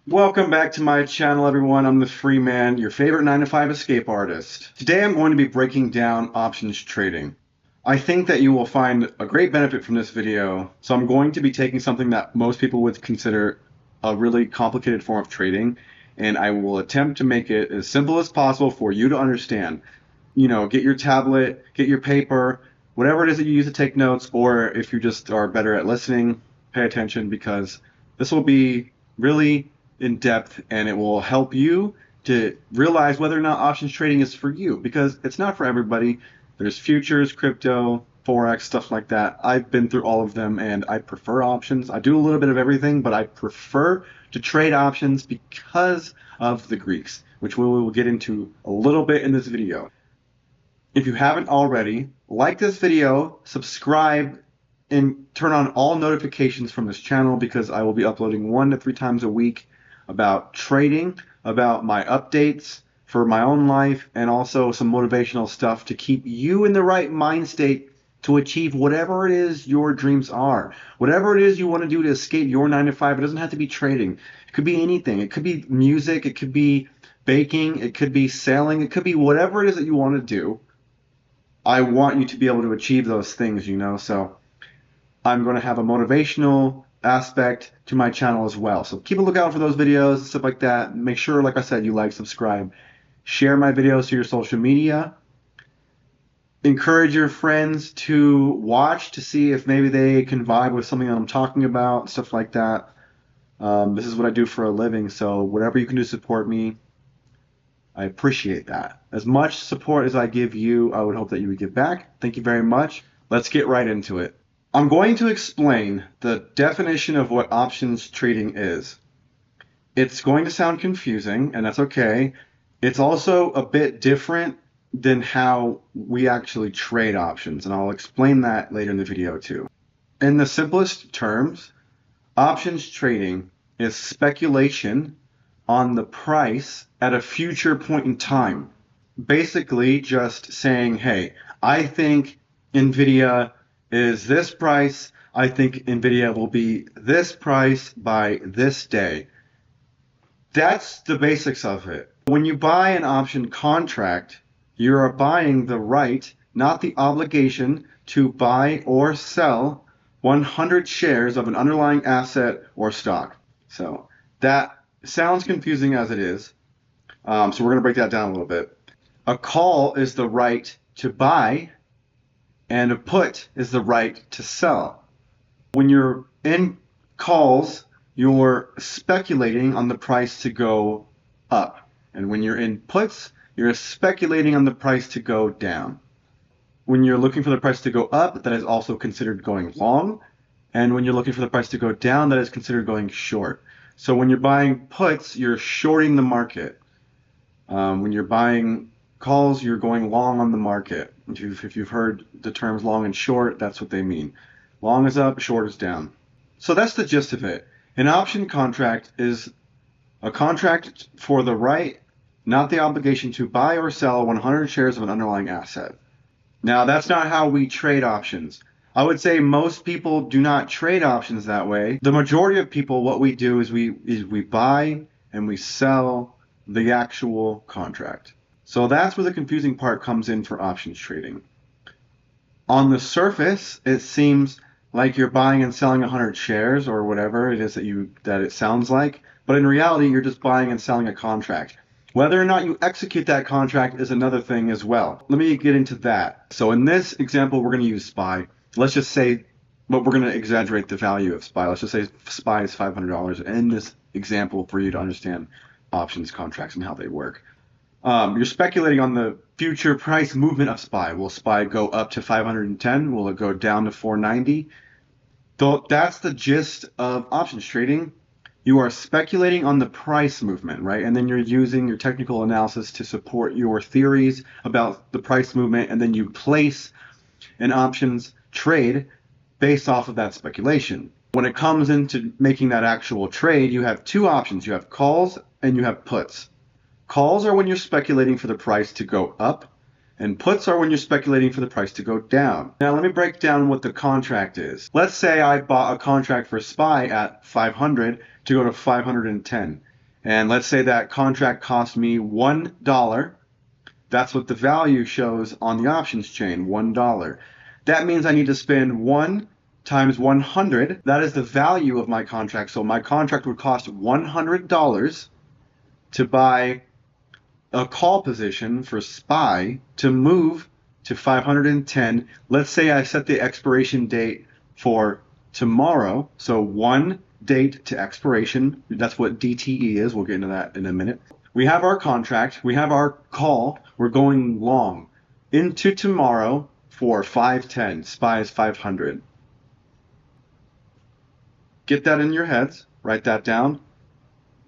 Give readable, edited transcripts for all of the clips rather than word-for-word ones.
Welcome back to my channel, everyone. I'm the Free Man, your favorite 9 to 5 escape artist. Today I'm going to be breaking down options trading. I think that you will find a great benefit from this video, so I'm going to be taking something that most people would consider a really complicated form of trading, and I will attempt to make it as simple as possible for you to understand. Get your tablet, get your paper, whatever it is that you use to take notes, or if you just are better at listening, pay attention, because this will be really in depth and it will help you to realize whether or not options trading is for you, because it's not for everybody. There's futures, crypto, forex, stuff like that. I've been through all of them and I prefer options. I do a little bit of everything, but I prefer to trade options because of the Greeks, which we will get into a little bit in this video. If you haven't already, like this video, subscribe, and turn on all notifications from this channel, because I will be uploading 1 to 3 times a week about trading, about my updates for my own life, and also some motivational stuff to keep you in the right mind state to achieve whatever it is your dreams are. Whatever it is you want to do to escape your 9 to 5, it doesn't have to be trading. It could be anything. It could be music, it could be baking, it could be sailing, it could be whatever it is that you want to do. I want you to be able to achieve those things, so I'm going to have a motivational aspect to my channel as well. So keep a lookout for those videos, stuff like that. Make sure, like I said, you like, subscribe, share my videos to your social media. Encourage your friends to watch to see if maybe they can vibe with something that I'm talking about, stuff like that. This is what I do for a living, so whatever you can do to support me, I appreciate that. As much support as I give you, I would hope that you would give back. Thank you very much. Let's get right into it. I'm going to explain the definition of what options trading is. It's going to sound confusing, and that's okay. It's also a bit different than how we actually trade options, and I'll explain that later in the video too. In the simplest terms, options trading is speculation on the price at a future point in time. Basically just saying, hey, I think Nvidia is this price. I think Nvidia will be this price by this day. That's the basics of it. When you buy an option contract, you're buying the right, not the obligation, to buy or sell 100 shares of an underlying asset or stock. So that sounds confusing as it is. So we're going to break that down a little bit. A call is the right to buy, and a put is the right to sell. When you're in calls, you're speculating on the price to go up. And when you're in puts, you're speculating on the price to go down. When you're looking for the price to go up, that is also considered going long. And when you're looking for the price to go down, that is considered going short. So when you're buying puts, you're shorting the market. When you're buying calls, you're going long on the market. If you've heard the terms long and short, that's what they mean. Long is up, short is down. So that's the gist of it. An option contract is a contract for the right, not the obligation, to buy or sell 100 shares of an underlying asset. Now, that's not how we trade options. I would say most people do not trade options that way. The majority of people, what we do is we buy and we sell the actual contract. So that's where the confusing part comes in for options trading. On the surface, it seems like you're buying and selling 100 shares or whatever it is that it sounds like, but in reality, you're just buying and selling a contract. Whether or not you execute that contract is another thing as well. Let me get into that. So in this example, we're going to use SPY. Let's just say, but we're going to exaggerate the value of SPY. Let's just say SPY is $500 in this example for you to understand options contracts and how they work. You're speculating on the future price movement of SPY. Will SPY go up to 510? Will it go down to 490? That's the gist of options trading. You are speculating on the price movement, right? And then you're using your technical analysis to support your theories about the price movement, and then you place an options trade based off of that speculation. When it comes into making that actual trade, you have two options. You have calls and you have puts. Calls are when you're speculating for the price to go up, and puts are when you're speculating for the price to go down. Now let me break down what the contract is. Let's say I bought a contract for SPY at 500 to go to 510. And let's say that contract cost me $1. That's what the value shows on the options chain, $1. That means I need to spend 1 times 100. That is the value of my contract. So my contract would cost $100 to buy a call position for SPY to move to 510. Let's say I set the expiration date for tomorrow. So one date to expiration. That's what DTE is. We'll get into that in a minute. We have our contract. We have our call. We're going long into tomorrow for 510. SPY is 500. Get that in your heads. Write that down.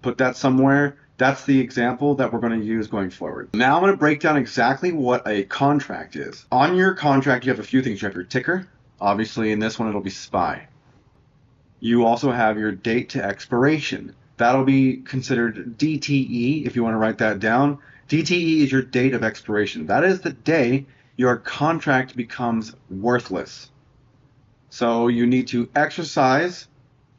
Put that somewhere. That's the example that we're going to use going forward. Now I'm going to break down exactly what a contract is. On your contract, you have a few things. You have your ticker. Obviously, in this one, it'll be SPY. You also have your date to expiration. That'll be considered DTE if you want to write that down. DTE is your date of expiration. That is the day your contract becomes worthless. So you need to exercise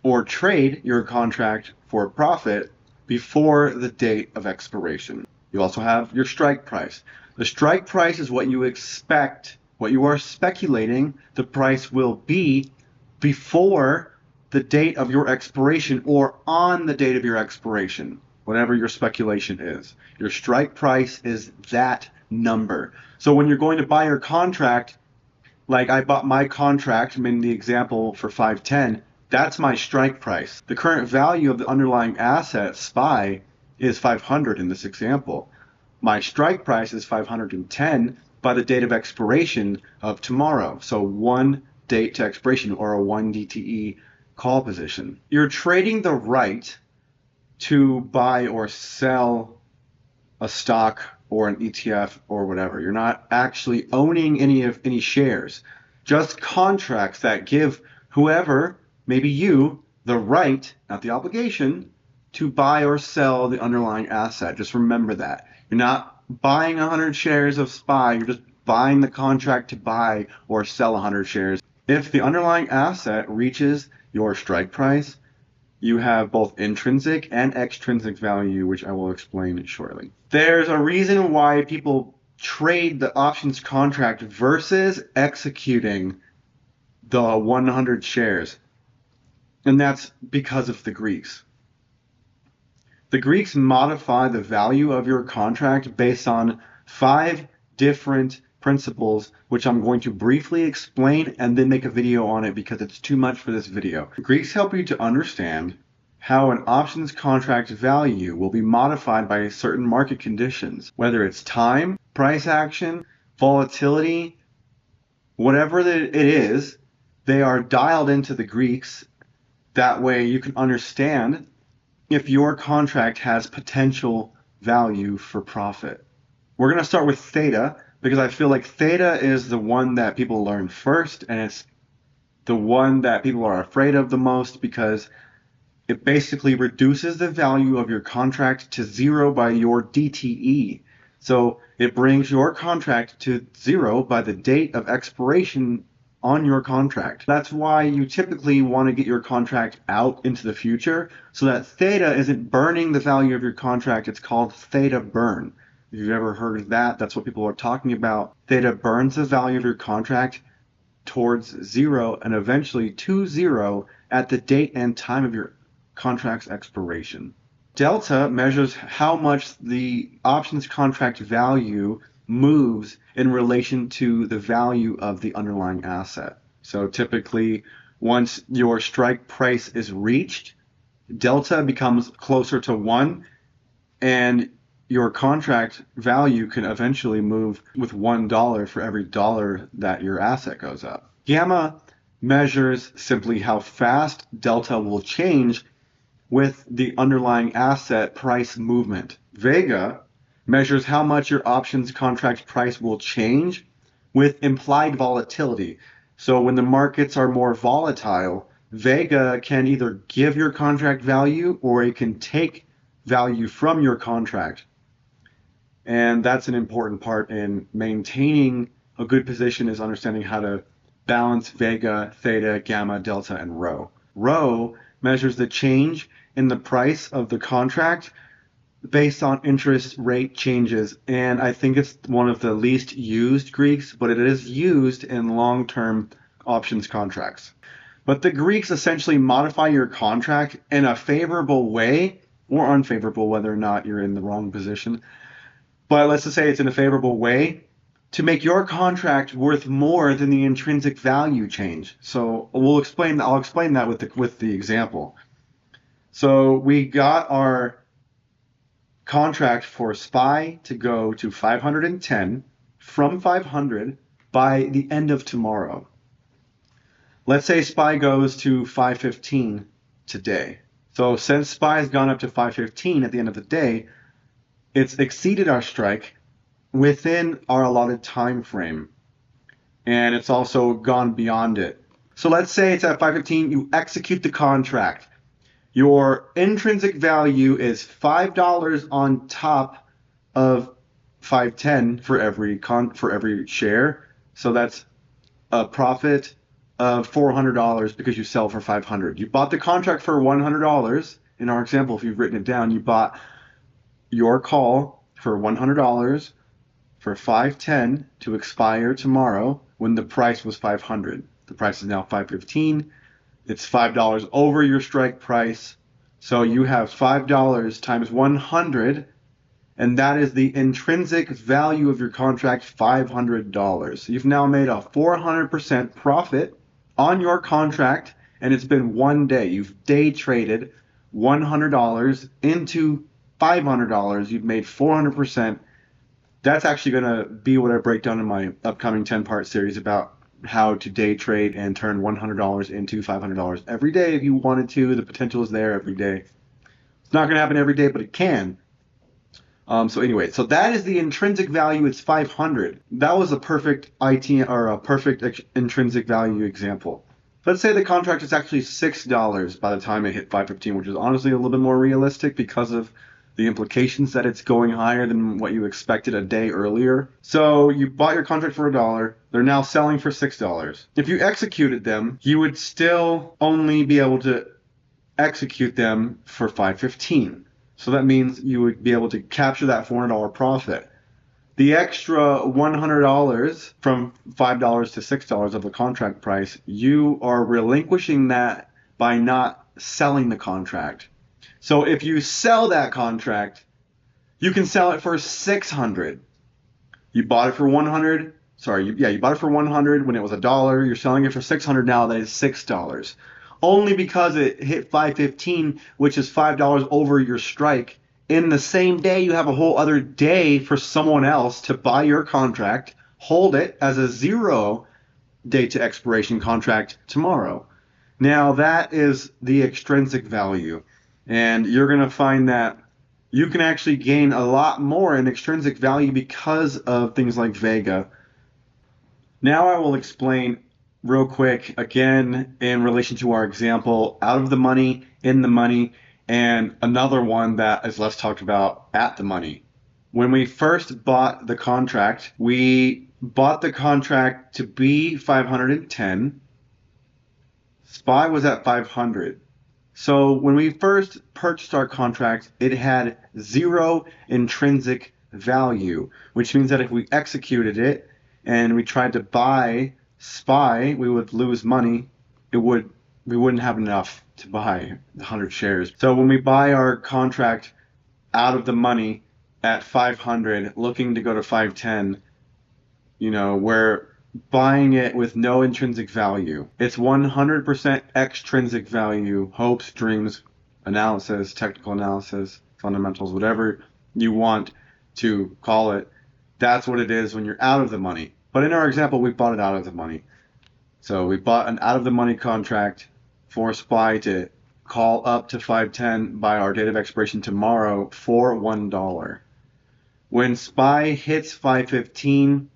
or trade your contract for a profit before the date of expiration. You also have your strike price. The strike price is what you expect, what you are speculating the price will be before the date of your expiration or on the date of your expiration, whatever your speculation is. Your strike price is that number. So when you're going to buy your contract, like I bought my contract, in the example for 510, that's my strike price. The current value of the underlying asset, SPY, is 500 in this example. My strike price is 510 by the date of expiration of tomorrow. So one date to expiration, or a 1 DTE call position. You're trading the right to buy or sell a stock or an ETF or whatever. You're not actually owning any shares. Just contracts that give whoever, maybe you, the right, not the obligation, to buy or sell the underlying asset. Just remember that. You're not buying 100 shares of SPY. You're just buying the contract to buy or sell 100 shares. If the underlying asset reaches your strike price, you have both intrinsic and extrinsic value, which I will explain shortly. There's a reason why people trade the options contract versus executing the 100 shares. And that's because of the Greeks. The Greeks modify the value of your contract based on 5 different principles, which I'm going to briefly explain and then make a video on it because it's too much for this video. The Greeks help you to understand how an options contract value will be modified by certain market conditions, whether it's time, price action, volatility, whatever it is, they are dialed into the Greeks. That way you can understand if your contract has potential value for profit. We're going to start with theta because I feel like theta is the one that people learn first, and it's the one that people are afraid of the most because it basically reduces the value of your contract to 0 by your DTE. So it brings your contract to 0 by the date of expiration on your contract. That's why you typically want to get your contract out into the future so that theta isn't burning the value of your contract. It's called theta burn. If you've ever heard of that, that's what people are talking about. Theta burns the value of your contract towards 0 and eventually to 0 at the date and time of your contract's expiration. Delta measures how much the options contract value moves in relation to the value of the underlying asset. So typically, once your strike price is reached, delta becomes closer to 1, and your contract value can eventually move with $1 for every dollar that your asset goes up. Gamma measures simply how fast delta will change with the underlying asset price movement. Vega measures how much your options contract price will change with implied volatility. So when the markets are more volatile, Vega can either give your contract value or it can take value from your contract. And that's an important part in maintaining a good position, is understanding how to balance Vega, Theta, Gamma, Delta, and Rho. Rho measures the change in the price of the contract based on interest rate changes, and I think it's one of the least used Greeks, but it is used in long-term options contracts. But the Greeks essentially modify your contract in a favorable way or unfavorable, whether or not you're in the wrong position. But let's just say it's in a favorable way to make your contract worth more than the intrinsic value change. So I'll explain that with the example. So we got our contract for SPY to go to 510 from 500 by the end of tomorrow. Let's say SPY goes to 515 today. So since SPY has gone up to 515 at the end of the day, it's exceeded our strike within our allotted time frame. And it's also gone beyond it. So let's say it's at 515, you execute the contract. Your intrinsic value is $5 on top of 510 for every share. So that's a profit of $400 because you sell for $500. You bought the contract for $100. In our example, if you've written it down, you bought your call for $100 for 510 to expire tomorrow when the price was 500. The price is now 515. It's $5 over your strike price. So you have $5 times 100, and that is the intrinsic value of your contract, $500. So you've now made a 400% profit on your contract, and it's been one day. You've day traded $100 into $500. You've made 400%. That's actually going to be what I break down in my upcoming 10-part series about how to day trade and turn $100 into $500 every day if you wanted to. The potential is there every day. It's not going to happen every day, but it can. So anyway, so that is the intrinsic value. It's 500. That was a perfect intrinsic value example. Let's say the contract is actually $6 by the time it hit 515, which is honestly a little bit more realistic because of the implications that it's going higher than what you expected a day earlier. So you bought your contract for $1. They're now selling for $6. If you executed them, you would still only be able to execute them for 515. So that means you would be able to capture that $400 profit. The extra $100 from $5 to $6 of the contract price, you are relinquishing that by not selling the contract. So if you sell that contract, you can sell it for $600. You bought it for $100. You bought it for $100 when it was $1. You're selling it for $600 now. That is $6. Only because it hit 515, which is $5 over your strike. In the same day, you have a whole other day for someone else to buy your contract, hold it as a 0 day to expiration contract tomorrow. Now that is the extrinsic value. And you're going to find that you can actually gain a lot more in extrinsic value because of things like Vega. Now I will explain real quick again in relation to our example, out of the money, in the money, and another one that is less talked about, at the money. When we first bought the contract, we bought the contract to be 510. SPY was at 500. So when we first purchased our contract, it had 0 intrinsic value, which means that if we executed it and we tried to buy SPY, we would lose money. We wouldn't have enough to buy 100 shares. So when we buy our contract out of the money at 500, looking to go to 510, we're buying it with no intrinsic value. It's 100% extrinsic value, hopes, dreams, analysis, technical analysis, fundamentals, whatever you want to call it. That's what it is when you're out of the money. But in our example, we bought it out of the money. So we bought an out of the money contract for SPY to call up to 510 by our date of expiration tomorrow for $1. When SPY hits 515,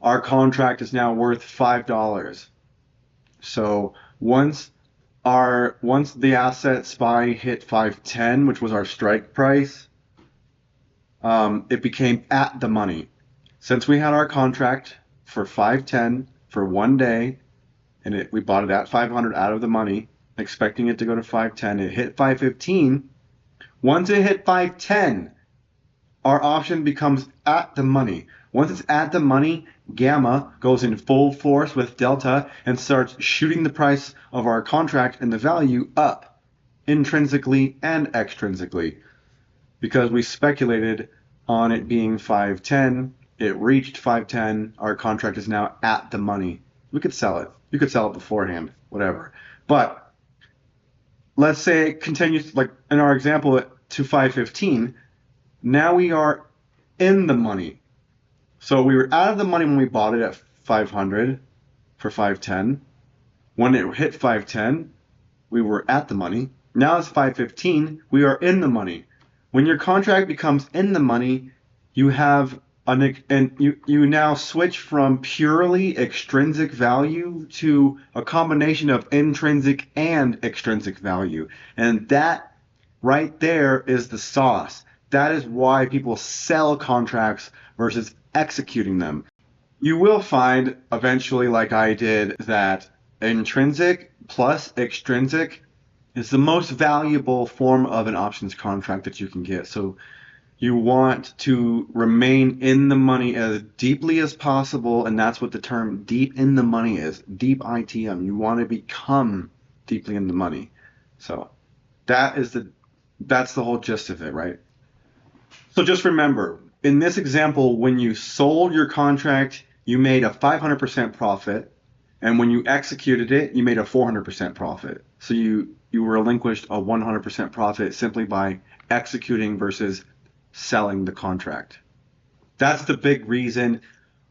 our contract is now worth $5. So once the asset SPY hit 510, which was our strike price, it became at the money. Since we had our contract for 510 for one day, and we bought it at 500 out of the money, expecting it to go to 510, it hit 515. Once it hit 510, our option becomes at the money. Once it's at the money, gamma goes in full force with delta and starts shooting the price of our contract and the value up, intrinsically and extrinsically. Because we speculated on it being 510, it reached 510, our contract is now at the money. We could sell it. You could sell it beforehand, whatever. But let's say it continues, like in our example, to 515. Now we are in the money. So we were out of the money when we bought it at 500 for 510. When it hit 510, we were at the money. Now it's 515, we are in the money. When your contract becomes in the money, you have you now switch from purely extrinsic value to a combination of intrinsic and extrinsic value. And that right there is the sauce. That is why people sell contracts versus executing them. You will find eventually, like I did, that intrinsic plus extrinsic is the most valuable form of an options contract that you can get. So you want to remain in the money as deeply as possible, and that's what the term deep in the money is. Deep ITM. You want to become deeply in the money. So that's the whole gist of it, right? So just remember, in this example, when you sold your contract, you made a 500% profit, and when you executed it, you made a 400% profit. So you relinquished a 100% profit simply by executing versus selling the contract. That's the big reason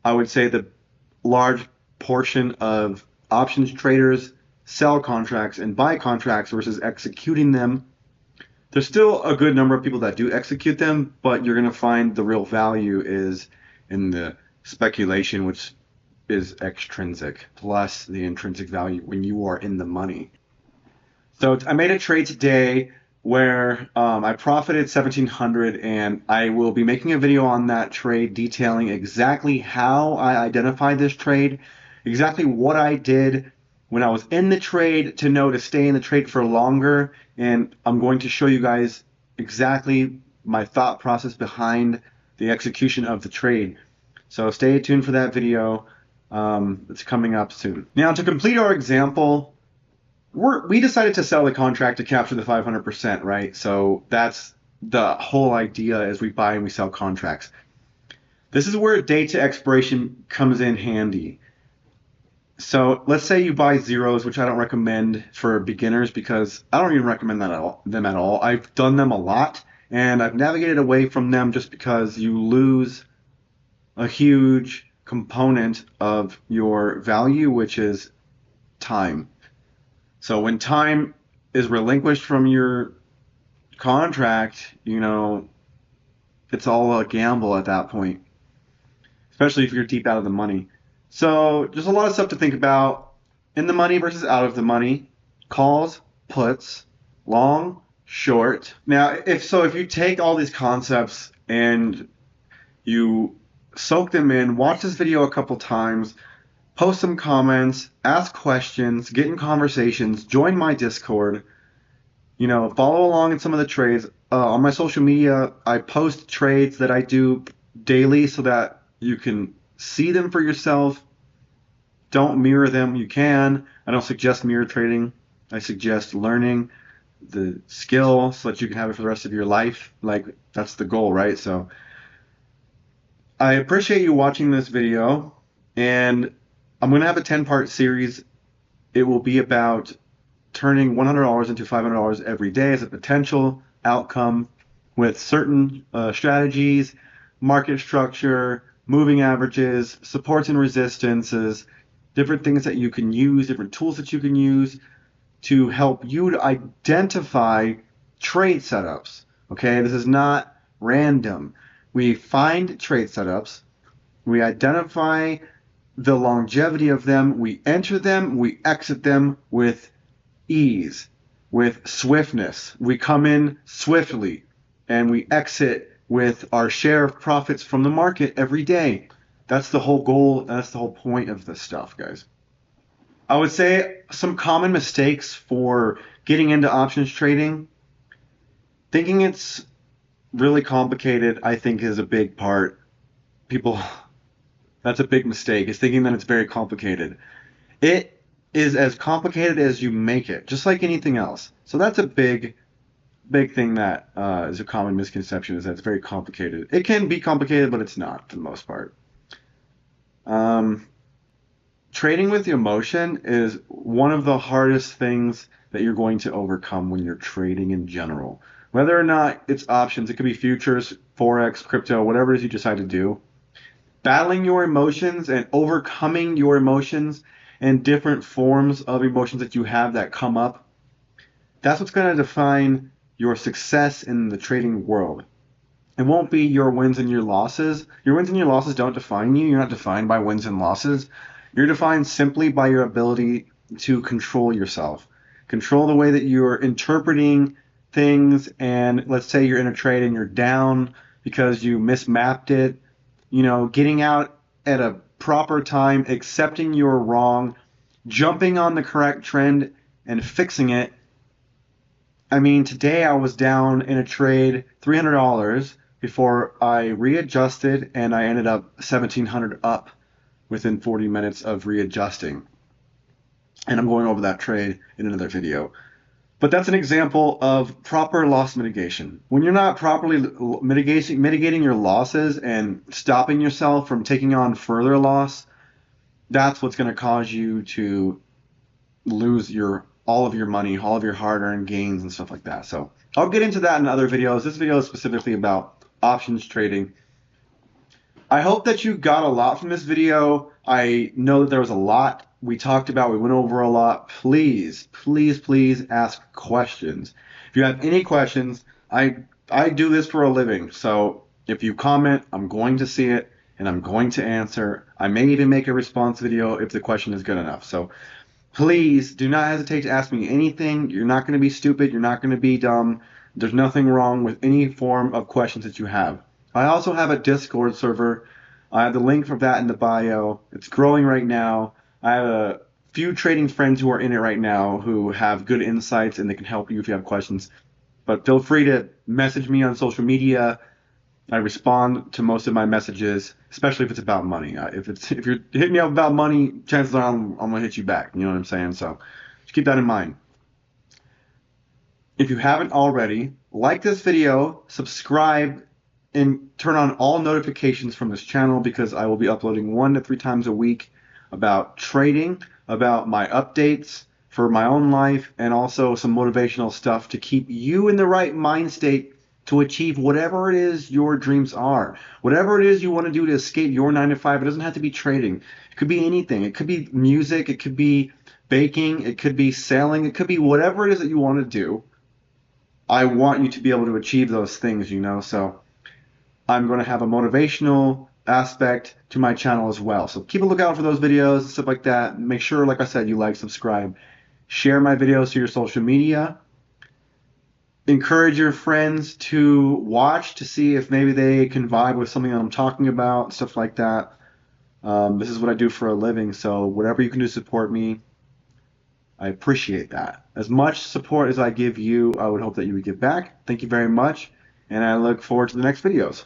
I would say the large portion of options traders sell contracts and buy contracts versus executing them. There's still a good number of people that do execute them, but you're going to find the real value is in the speculation, which is extrinsic, plus the intrinsic value when you are in the money. So I made a trade today where I profited 1,700, and I will be making a video on that trade detailing exactly how I identified this trade, exactly what I did when I was in the trade to know to stay in the trade for longer, and I'm going to show you guys exactly my thought process behind the execution of the trade. So stay tuned for that video. It's coming up soon. Now, to complete our example, we decided to sell the contract to capture the 500%, right? So that's the whole idea as we buy and we sell contracts. This is where date to expiration comes in handy. So let's say you buy zeros, which I don't recommend for beginners because I don't even recommend them at all. I've done them a lot, and I've navigated away from them just because you lose a huge component of your value, which is time. So when time is relinquished from your contract, it's all a gamble at that point, especially if you're deep out of the money. So there's a lot of stuff to think about. In the money versus out of the money, calls, puts, long, short. Now, if you take all these concepts and you soak them in, watch this video a couple times, post some comments, ask questions, get in conversations, join my Discord, follow along in some of the trades. On my social media, I post trades that I do daily so that you can see them for yourself. Don't mirror them. You can. I don't suggest mirror trading. I suggest learning the skill so that you can have it for the rest of your life. Like, that's the goal, right? So I appreciate you watching this video, and I'm going to have a 10-part series. It will be about turning $100 into $500 every day as a potential outcome with certain strategies, market structure, moving averages, supports and resistances, different things that you can use, different tools that you can use to help you to identify trade setups. Okay, this is not random. We find trade setups, we identify the longevity of them, we enter them, we exit them with ease, with swiftness. We come in swiftly and we exit with our share of profits from the market every day. That's the whole goal. That's the whole point of this stuff, guys. I would say some common mistakes for getting into options trading Thinking it's really complicated, I think, is a big part. People, that's a big mistake, is thinking that it's very complicated. It is as complicated as you make it, just like anything else. So that's a big thing that is a common misconception, is that it's very complicated. It can be complicated, but it's not for the most part. Um, Trading with emotion is one of the hardest things that you're going to overcome when you're trading in general. Whether or not it's options, it could be futures, forex, crypto, whatever it is you decide to do. Battling your emotions and overcoming your emotions and different forms of emotions that you have that come up, that's what's going to define your success in the trading world. It won't be your wins and your losses. Your wins and your losses don't define you. You're not defined by wins and losses. You're defined simply by your ability to control yourself. Control the way that you're interpreting things. And let's say you're in a trade and you're down because you mismapped it. Getting out at a proper time, accepting you're wrong, jumping on the correct trend and fixing it. I mean, today I was down in a trade $300 before I readjusted, and I ended up 1,700 up within 40 minutes of readjusting. And I'm going over that trade in another video. But that's an example of proper loss mitigation. When you're not properly mitigating your losses and stopping yourself from taking on further loss, that's what's going to cause you to lose all of your money, all of your hard-earned gains and stuff like that. So I'll get into that in other videos. This video is specifically about options trading. I hope that you got a lot from this video. I know that there was a lot we talked about. We went over a lot. Please, please, please ask questions. If you have any questions, I do this for a living. So if you comment, I'm going to see it and I'm going to answer. I may even make a response video if the question is good enough. So please do not hesitate to ask me anything. You're not going to be stupid. You're not going to be dumb. There's nothing wrong with any form of questions that you have. I also have a Discord server. I have the link for that in the bio. It's growing right now. I have a few trading friends who are in it right now who have good insights and they can help you if you have questions. But feel free to message me on social media. I respond to most of my messages, especially if it's about money. If you're hitting me up about money, chances are I'm gonna hit you back. You know what I'm saying? So just keep that in mind. If you haven't already, like this video, subscribe, and turn on all notifications from this channel because I will be uploading 1 to 3 times a week about trading, about my updates for my own life, and also some motivational stuff to keep you in the right mind state to achieve whatever it is your dreams are. Whatever it is you want to do to escape your 9 to 5, it doesn't have to be trading. It could be anything. It could be music. It could be baking. It could be sailing. It could be whatever it is that you want to do. I want you to be able to achieve those things, so I'm going to have a motivational aspect to my channel as well. So keep a lookout for those videos and stuff like that. Make sure, like I said, you like, subscribe, share my videos to your social media. Encourage your friends to watch to see if maybe they can vibe with something that I'm talking about, stuff like that. This is what I do for a living, so whatever you can do to support me, I appreciate that. As much support as I give you, I would hope that you would give back. Thank you very much, and I look forward to the next videos.